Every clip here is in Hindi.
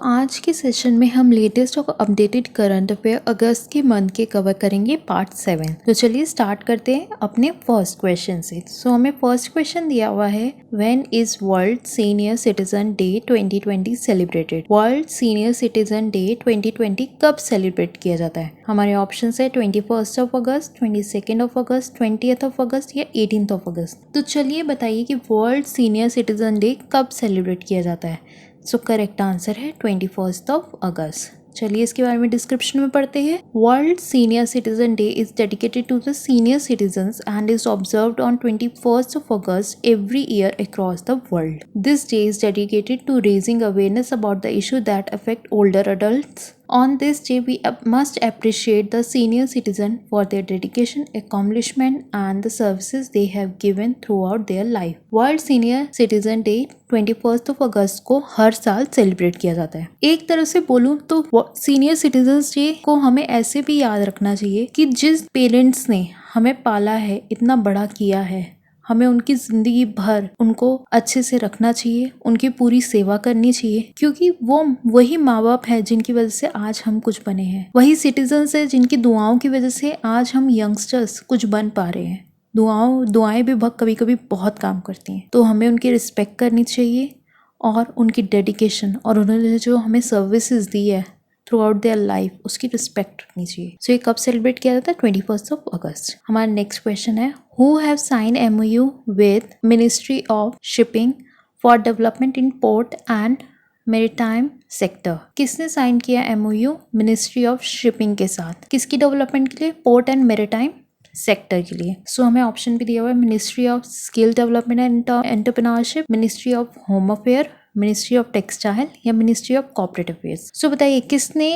आज के सेशन में हम लेटेस्ट और अपडेटेड करंट अफेयर अगस्त के मंथ के कवर करेंगे पार्ट 7। तो चलिए स्टार्ट करते हैं अपने फर्स्ट क्वेश्चन से। हमें फर्स्ट क्वेश्चन दिया हुआ है, when is world senior citizen day 2020 celebrated? World senior citizen day 2020 कब सेलिब्रेट किया जाता है? हमारे ऑप्शन है 21 अगस्त, 22 अगस्त, 20 अगस्त या 18 अगस्त। तो चलिए बताइए कि वर्ल्ड सीनियर सिटीजन डे कब सेलिब्रेट किया जाता है। करेक्ट आंसर है 21 अगस्त। चलिए इसके बारे में डिस्क्रिप्शन में पढ़ते हैं। World senior citizen day is dedicated to the senior citizens and is observed on 21 August every year across the world. This day is dedicated to raising awareness about the issue that affect older adults. On this day, we must appreciate the senior citizen for their dedication, accomplishment, and the services they have given throughout their life. World Senior Citizen Day 21 अगस्त को हर साल सेलिब्रेट किया जाता है। एक तरह से बोलूं तो सीनियर सिटीजन्स डे को हमें ऐसे भी याद रखना चाहिए कि जिस पेरेंट्स ने हमें पाला है, इतना बड़ा किया है, हमें उनकी जिंदगी भर उनको अच्छे से रखना चाहिए, उनकी पूरी सेवा करनी चाहिए, क्योंकि वो वही माँ बाप है जिनकी वजह से आज हम कुछ बने हैं। वही सिटीजन्स है जिनकी दुआओं की वजह से आज हम यंगस्टर्स कुछ बन पा रहे हैं। दुआएं भी कभी कभी बहुत काम करती हैं, तो हमें उनकी रिस्पेक्ट करनी चाहिए और उनकी डेडिकेशन और उन्होंने जो हमें सर्विसेज दी है थ्रू आउट देयर लाइफ, उसकी रिस्पेक्ट रखनी चाहिए। ये कब सेलिब्रेट किया जाता है? 21 अगस्त। हमारा नेक्स्ट क्वेश्चन है, who have sign MOU with ministry of shipping for development in port and maritime sector? किसने साइन किया MOU मिनिस्ट्री ऑफ शिपिंग के साथ? किसकी डेवलपमेंट के लिए? पोर्ट एंड मैरीटाइम सेक्टर के लिए। हमें ऑप्शन भी दिया हुआ है, ministry of skill development and entrepreneurship, ministry of home affair, ministry of textile या मिनिस्ट्री ऑफ कॉर्पोरेट अफेयर्स। बताइए किसने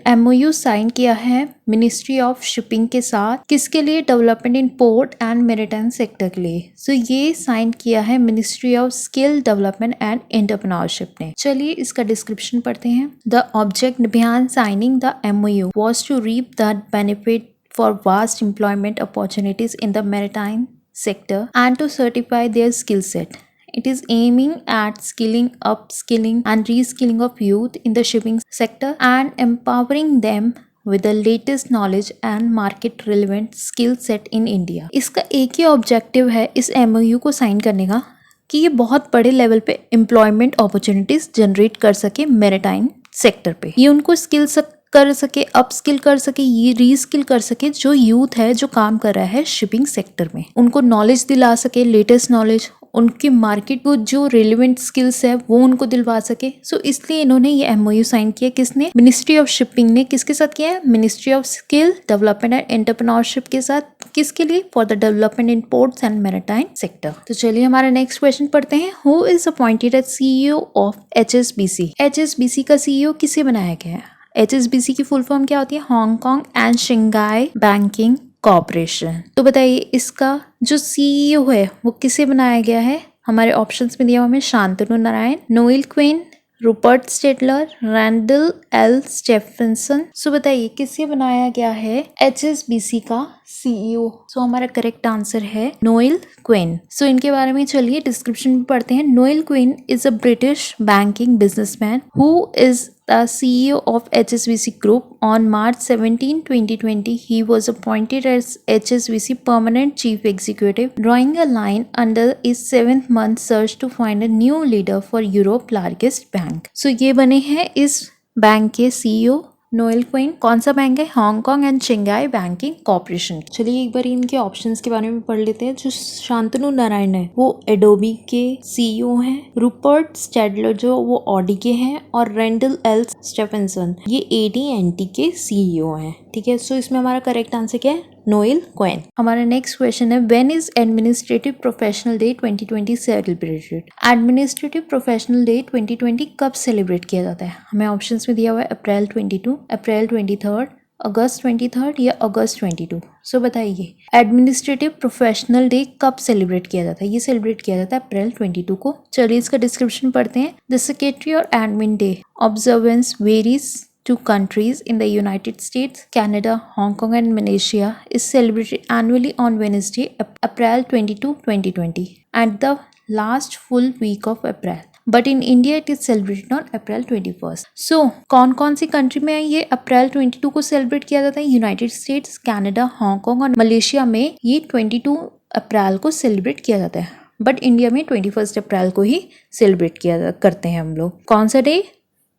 MOU साइन किया है मिनिस्ट्री ऑफ शिपिंग के साथ? किसके लिए? Development in port and maritime sector के लिए। ये साइन किया है ministry of skill development and entrepreneurship ने। चलिए इसका डिस्क्रिप्शन पढ़ते हैं। The object behind signing the MOU was to reap the benefit for vast employment opportunities in the maritime sector and to certify their skill set. It is aiming at skilling, upskilling and reskilling of youth in the shipping sector and empowering them with the latest knowledge and market relevant skill set in India. इसका एक ही ऑब्जेक्टिव है इस MOU को साइन करने का कि ये बहुत बड़े लेवल पे एम्प्लॉयमेंट अपॉर्चुनिटीज जनरेट कर सके मैरीटाइम सेक्टर पे। ये उनको स्किल्स कर सके, अपस्किल कर सके, ये रीस्किल कर सके जो यूथ है जो काम कर रहा है शिपिंग सेक्टर में, उनको नॉलेज दिला सके, लेटेस्ट नॉलेज, उनकी मार्केट को जो रिलेवेंट स्किल्स है वो उनको दिलवा सके। इसलिए इन्होंने ये MOU साइन किया। किसने? मिनिस्ट्री ऑफ शिपिंग ने। किसके साथ किया है? Ministry of skill development and entrepreneurship के साथ। किसके लिए? For the development in ports and maritime sector. तो चलिए हमारा नेक्स्ट क्वेश्चन पढ़ते हैं। Who is appointed as CEO of HSBC? HSBC का CEO किसे बनाया गया है? HSBC की फुल फॉर्म क्या होती है? Hong Kong and Shanghai banking corporation. तो बताइए इसका जो CEO है वो किसे बनाया गया है? हमारे ऑप्शंस में दिया हुआ है Shantanu Narayan, Noel Quinn, Rupert Stadler, Randall L Stephenson. बताइए किसे बनाया गया है HSBC का CEO? हमारा करेक्ट आंसर है नोएल क्विन। इनके बारे में चलिए डिस्क्रिप्शन में पढ़ते हैं। Noel Quinn is a British banking businessman who is the CEO of HSBC Group. On March 17, 2020, he was appointed as HSBC Permanent Chief Executive, drawing a line under his 7th-month search to find a new leader for Europe's largest bank. ये बने हैं इस बैंक के CEO नोएल क्विन। कौन सा बैंक है? Hong Kong and Shanghai banking corporation. चलिए एक बार इनके ऑप्शंस के बारे में पढ़ लेते हैं। जो शांतनु नारायण है वो एडोबी के CEO हैं, रूपर्ट स्टेडलर जो वो ऑडी के हैं, और रैंडल L स्टेफेंसन ये AT&T के CEO हैं। ठीक है, इसमें हमारा करेक्ट आंसर क्या है? Noel Quinn. हमारा नेक्स्ट क्वेश्चन है, when is administrative professional day 2020 celebrated? Administrative professional day 2020 कब सेलिब्रेट किया जाता है? हमें ऑप्शंस में दिया हुआ है अप्रैल 22, अप्रैल 23, अगस्त 23 या अगस्त 22। बताइए एडमिनिस्ट्रेटिव प्रोफेशनल डे कब सेलिब्रेट किया जाता है? ये सेलिब्रेट किया जाता है अप्रैल 22 को। चलिए इसका डिस्क्रिप्शन पढ़ते हैं। द सेक्रेटरी और admin day observance varies to countries in the United States, Canada, Hong Kong and Malaysia is celebrated annually on Wednesday, April 22, 2020 at the last full week of April. But in India it is celebrated on April 21st। सो कौन कौन सी कंट्री में ये अप्रैल 22 को सेलिब्रेट किया जाता है? यूनाइटेड स्टेट्स, कनाडा, हांगकांग और मलेशिया में ये 22 अप्रैल को सेलिब्रेट किया जाता है, बट इंडिया में 21 अप्रैल को ही सेलिब्रेट करते हैं हम लोग। कौन सा डे?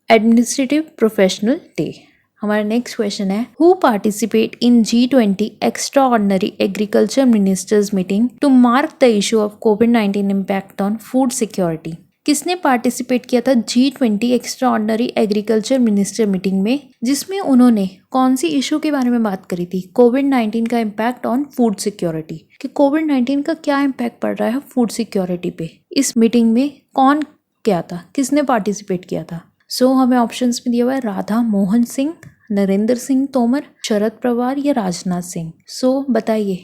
Administrative professional day. हमारा नेक्स्ट क्वेश्चन है, who participate in G20 extraordinary agriculture ministers meeting to mark the issue of कोविड-19 इम्पैक्ट ऑन फूड सिक्योरिटी? किसने पार्टिसिपेट किया था G20 extraordinary agriculture minister meeting में, जिसमें उन्होंने कौन सी इशू के बारे में बात करी थी? कोविड-19 का इम्पैक्ट ऑन फूड सिक्योरिटी, कि कोविड-19 का क्या इम्पैक्ट पड़ रहा है फूड सिक्योरिटी पे। इस मीटिंग में कौन क्या था, किसने पार्टिसिपेट किया था? हमें ऑप्शंस में दिया हुआ है राधा मोहन सिंह, नरेंद्र सिंह तोमर, शरद पवार या राजनाथ सिंह। बताइए,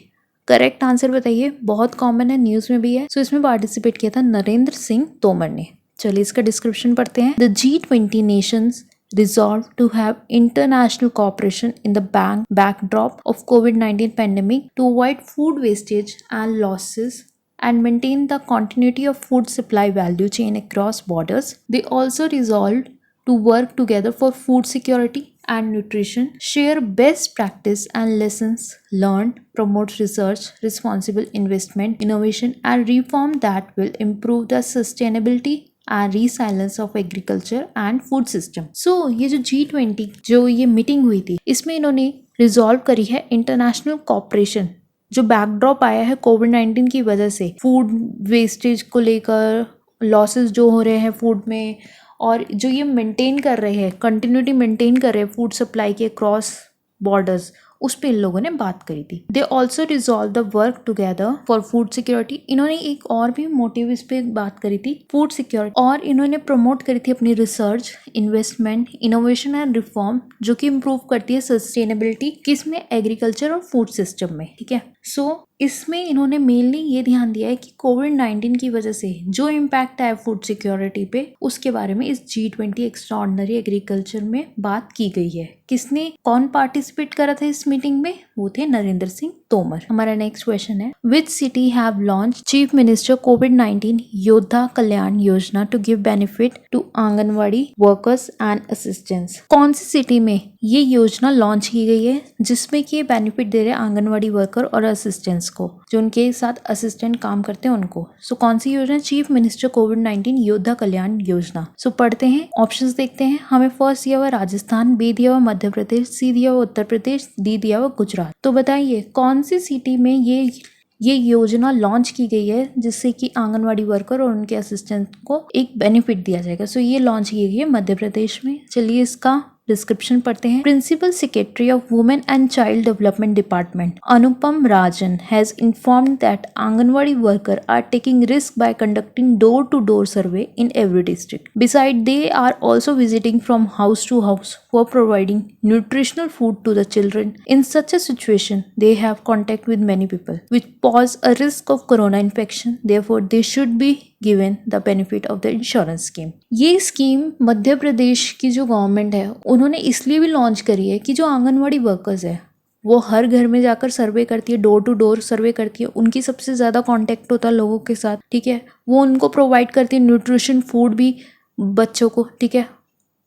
करेक्ट आंसर बताइए। बहुत कॉमन है, न्यूज में भी है। इसमें पार्टिसिपेट किया था नरेंद्र सिंह तोमर ने। चलिए इसका डिस्क्रिप्शन पढ़ते हैं। The G20 nations resolved to have international cooperation in the backdrop of COVID-19 pandemic to avoid food wastage and losses and maintain the continuity of food supply value chain across borders. They also resolved to work together for food security and nutrition, share best practice and lessons learned, promote research, responsible investment, innovation and reform that will improve the sustainability and resilience of agriculture and food system. ये जो G20 जो ये मीटिंग हुई थी, इसमें इन्होंने रिजॉल्व करी है इंटरनेशनल कॉपरेशन, जो बैकड्रॉप आया है कोविड-19 की वजह से, फूड वेस्टेज को लेकर, लॉसेस जो हो रहे हैं फूड में, और जो ये मेंटेन कर रहे हैं, कंटिन्यूटी मेंटेन कर रहे हैं फूड सप्लाई के क्रॉस बॉर्डर्स, उस पे इन लोगों ने बात करी थी। They also resolve the work together for food security. इन्होंने एक और भी मोटिव इस पे बात करी थी, फूड सिक्योरिटी, और इन्होंने प्रमोट करी थी अपनी research, investment, innovation and reform, जो कि इम्प्रूव करती है सस्टेनेबिलिटी किसमें? एग्रीकल्चर और फूड सिस्टम में। ठीक है, इसमें इन्होंने मेनली ये ध्यान दिया है कि कोविड-19 की वजह से जो इम्पैक्ट आया फूड सिक्योरिटी पे, उसके बारे में इस G20 एक्स्ट्राऑर्डिनरी एग्रीकल्चर में बात की गई है। किसने, कौन पार्टिसिपेट करा था इस मीटिंग में? वो थे नरेंद्र सिंह तोमर। हमारा नेक्स्ट क्वेश्चन है, which city have launch chief minister कोविड-19 योद्धा कल्याण योजना to give benefit to anganwadi workers and assistants? कौन सी सिटी में ये योजना लॉन्च की गई है जिसमें कि बेनिफिट दे रहे हैं आंगनवाड़ी वर्कर और असिस्टेंट्स को, जो उनके साथ असिस्टेंट काम करते हैं उनको? कौन सी योजना? चीफ मिनिस्टर कोविड-19 योद्धा कल्याण योजना। पढ़ते हैं, ऑप्शंस देखते हैं। हमें फर्स्ट दिया हुआ राजस्थान, बी दिया हुआ मध्य प्रदेश, सी दिया हुआ उत्तर प्रदेश, डी दिया हुआ गुजरात। तो बताइए कौन सी सिटी में ये योजना लॉन्च की गई है जिससे कि आंगनवाड़ी वर्कर और उनके असिस्टेंट को एक बेनिफिट दिया जाएगा? ये लॉन्च की गई है मध्य प्रदेश में। चलिए इसका डिस्क्रिप्शन पढ़ते हैं। Principal secretary of women and child development department Anupam Rajan has informed that anganwadi worker are taking risk by conducting door to door survey in every district. Beside they are also visiting from house to house for providing nutritional food to the children. In such a situation they have contact with many people which pose a risk of corona infection, therefore they should be given the benefit of the insurance scheme. ये स्कीम मध्य प्रदेश की जो गवर्नमेंट है उन्होंने इसलिए भी लॉन्च करी है कि जो आंगनवाड़ी वर्कर्स है वो हर घर में जाकर सर्वे करती है, डोर टू डोर सर्वे करती है, उनकी सबसे ज़्यादा कांटेक्ट होता है लोगों के साथ। ठीक है, वो उनको प्रोवाइड करती है न्यूट्रिशन फूड भी बच्चों को। ठीक है,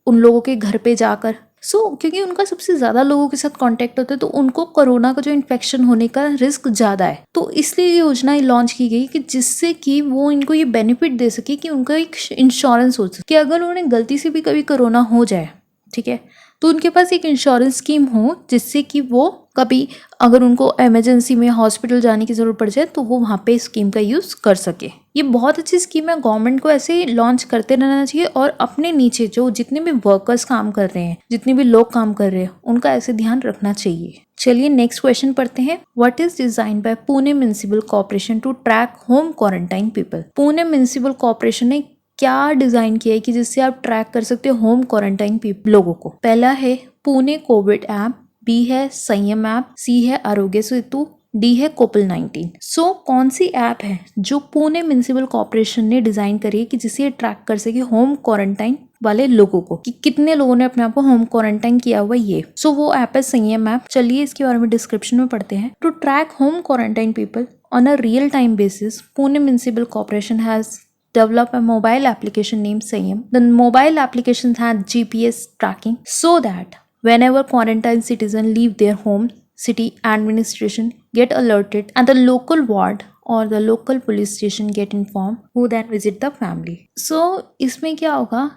उन लोगों के घर पे जाकर। क्योंकि उनका सबसे ज़्यादा लोगों के साथ कांटेक्ट होता है तो उनको कोरोना का जो इन्फेक्शन होने का रिस्क ज़्यादा है। तो इसलिए ये योजना लॉन्च की गई कि जिससे कि वो इनको ये बेनिफिट दे सके कि उनका एक इंश्योरेंस हो सके कि अगर उन्हें गलती से भी कभी कोरोना हो जाए, ठीक है, तो उनके पास एक इंश्योरेंस स्कीम हो जिससे कि वो कभी अगर उनको इमरजेंसी में हॉस्पिटल जाने की ज़रूरत पड़ जाए तो वो वहाँ पे स्कीम का यूज़ कर सके। ये बहुत अच्छी स्कीम है, गवर्नमेंट को ऐसे ही लॉन्च करते रहना चाहिए और अपने नीचे जो जितने भी वर्कर्स काम कर रहे हैं, जितने भी लोग काम कर रहे हैं, उनका ऐसे ध्यान रखना चाहिए। चलिए नेक्स्ट क्वेश्चन पढ़ते हैं। What is design by Pune municipal corporation to track home quarantine people? Pune municipal corporation ने क्या डिजाइन किया है कि जिससे आप ट्रैक कर सकते हो होम क्वारंटाइन लोगों को? पहला है पुणे कोविड ऐप, बी है संयम ऐप, सी है आरोग्य सेतु, डी है कोविड-19। कौन सी ऐप है जो पुणे म्युनिसिपल कॉर्पोरेशन ने डिजाइन करी है कि जिसे ट्रैक कर सके होम क्वारंटाइन वाले लोगों को, कि कितने लोगों ने अपने आप को होम क्वारंटाइन किया हुआ ये? वो ऐप है संयम ऐप। चलिए इसके बारे में डिस्क्रिप्शन में पढ़ते हैं। To track home quarantine people on a real time basis, Pune municipal corporation has develop a mobile application named Sayam. The mobile application had GPS tracking so that whenever quarantine citizens leave their home, city administration get alerted and the local ward or the local police station get informed who then visit the family. So इसमें क्या होगा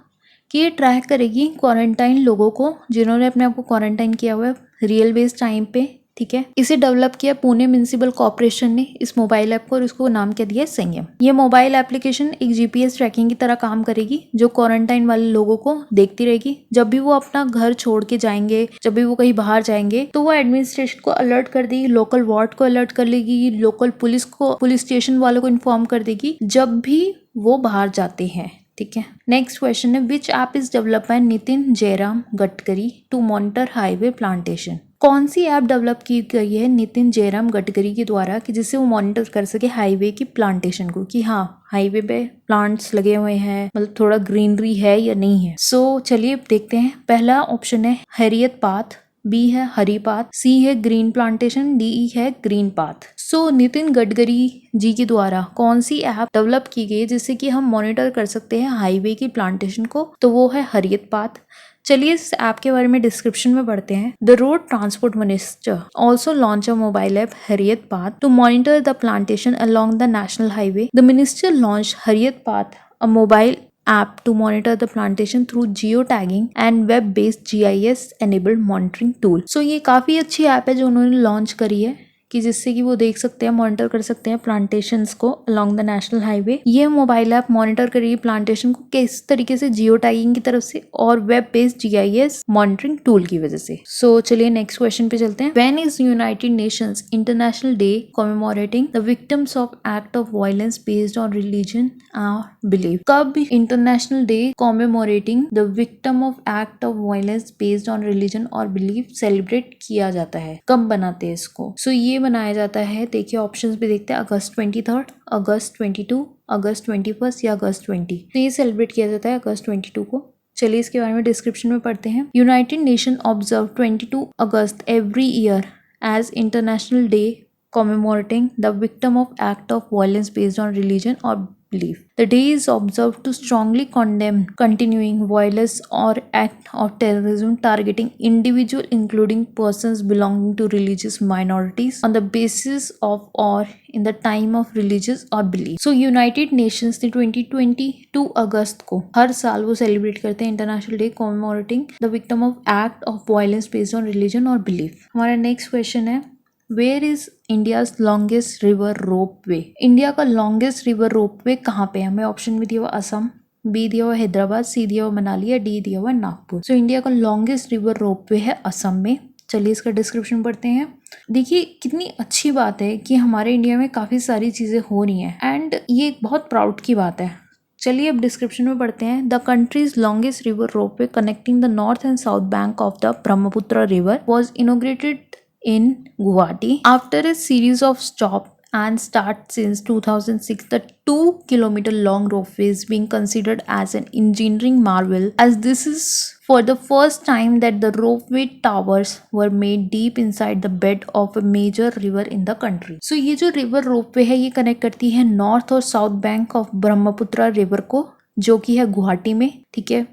कि ये ट्रैक करेगी क्वारंटाइन लोगों को जिन्होंने अपने आप को क्वारंटाइन किया हुआ है रियल बेस्ड टाइम पे, ठीक है। इसे डेवलप किया पुणे म्युनिसिपल कॉर्पोरेशन ने इस मोबाइल ऐप को और इसको नाम क्या दिया है संयम। ये मोबाइल एप्लीकेशन एक जीपीएस ट्रैकिंग की तरह काम करेगी जो क्वारंटाइन वाले लोगों को देखती रहेगी। जब भी वो अपना घर छोड़ के जाएंगे, जब भी वो कहीं बाहर जाएंगे तो वो एडमिनिस्ट्रेशन को अलर्ट कर देगी, लोकल वार्ड को अलर्ट कर लेगी, लोकल पुलिस को, पुलिस स्टेशन वालों को इन्फॉर्म कर देगी जब भी वो बाहर जाते हैं, ठीक है। नेक्स्ट क्वेश्चन है which app is develop by Nitin Jairam Gadkari to monitor highway plantation. कौन सी ऐप डेवलप की गई है नितिन जयराम गडकरी के द्वारा कि जिससे वो मॉनिटर कर सके हाईवे की प्लांटेशन को कि हाँ हाईवे पे प्लांट्स लगे हुए हैं, मतलब थोड़ा ग्रीनरी है या नहीं है। सो चलिए देखते हैं। पहला ऑप्शन है हैरियत पाथ, बी है हरी पाथ, सी है ग्रीन प्लांटेशन, डी है ग्रीन पाथ। सो नितिन गडकरी जी के द्वारा कौन सी ऐप डेवलप की गई जिससे कि हम मॉनिटर कर सकते हैं हाईवे की प्लांटेशन को, तो वो है हरियत पाथ। चलिए इस ऐप के बारे में डिस्क्रिप्शन में पढ़ते हैं। The road transport minister also launch a mobile app Harit path to monitor the plantation along the national highway. The minister launch Harit path, a mobile app to monitor the plantation through geotagging and web-based GIS-enabled monitoring tool. So ये काफ़ी अच्छी ऐप है जो उन्होंने लॉन्च करी है कि जिससे कि वो देख सकते हैं, मॉनिटर कर सकते हैं प्लांटेशंस को अलोंग द नेशनल हाईवे। ये मोबाइल ऐप मॉनिटर करेगी प्लांटेशन को किस तरीके से, जियो टैगिंग की तरफ से और web based GIS monitoring tool की वजह से। सो चलिए नेक्स्ट क्वेश्चन पे चलते हैं। When is United Nations international day commemorating the victims of act of violence based on religion और बिलीफ। कब international day commemorating the victim of act of violence based on religion और बिलीफ सेलिब्रेट किया जाता है, कब बनाते हैं इसको? सो ये बनाया जाता है, देखिए ऑप्शंस भी देखते हैं, अगस्त 23, अगस्त 22, अगस्त 21 या अगस्त 20। तो ये सेलिब्रेट किया जाता है अगस्त 22 को। चलिए इसके बारे में डिस्क्रिप्शन में पढ़ते हैं। United nation observe 22 August every year as international day commemorating the victim of act of violence based on religion or belief. The day is observed to strongly condemn continuing violence or act of terrorism targeting individuals including persons belonging to religious minorities on the basis of or in the time of religious or belief. So United Nations ने 2022 अगस्त को हर साल वो सेलिब्रेट करते हैं international day commemorating the victim of act of violence based on religion or belief. हमारा नेक्स्ट क्वेश्चन है where is India's longest river ropeway. India का लॉन्गेस्ट रिवर रोप वे कहाँ पे है? हमें ऑप्शन में दिया हुआ असम, बी दिया हुआ हैदराबाद, सी दिया हुआ मनाली या डी दिया हुआ नागपुर। सो इंडिया का लॉन्गेस्ट रिवर रोप वे है असम में। चलिए इसका डिस्क्रिप्शन पढ़ते हैं। देखिए कितनी अच्छी बात है कि हमारे इंडिया में काफ़ी सारी चीज़ें हो रही हैं एंड ये एक बहुत प्राउड की बात है। चलिए अब डिस्क्रिप्शन में पढ़ते हैं। The countries longest river rope way connecting the north and south bank of the Brahmaputra river was inaugurated in Guwahati after a series of stop and start since 2006. The 2-kilometer long ropeway is being considered as an engineering marvel as this is for the first time that the ropeway towers were made deep inside the bed of a major river in the country. So ये जो river ropeway है ये कनेक्ट करती है नॉर्थ और south bank of Brahmaputra river को जो कि है गुवाहाटी में, ठीक है।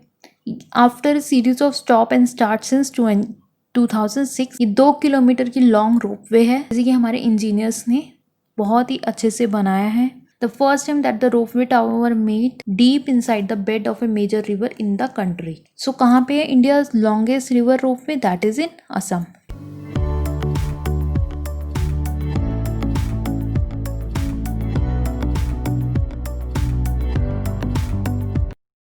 After series of stop and start since 2006 ये 2 किलोमीटर की लॉन्ग रोपवे है जैसे कि हमारे इंजीनियर्स ने बहुत ही अच्छे से बनाया है। The first time that the ropeway tower were made deep inside the bed of a major river in the country. So कहाँ पे है India longest river ropeway? That is in Assam.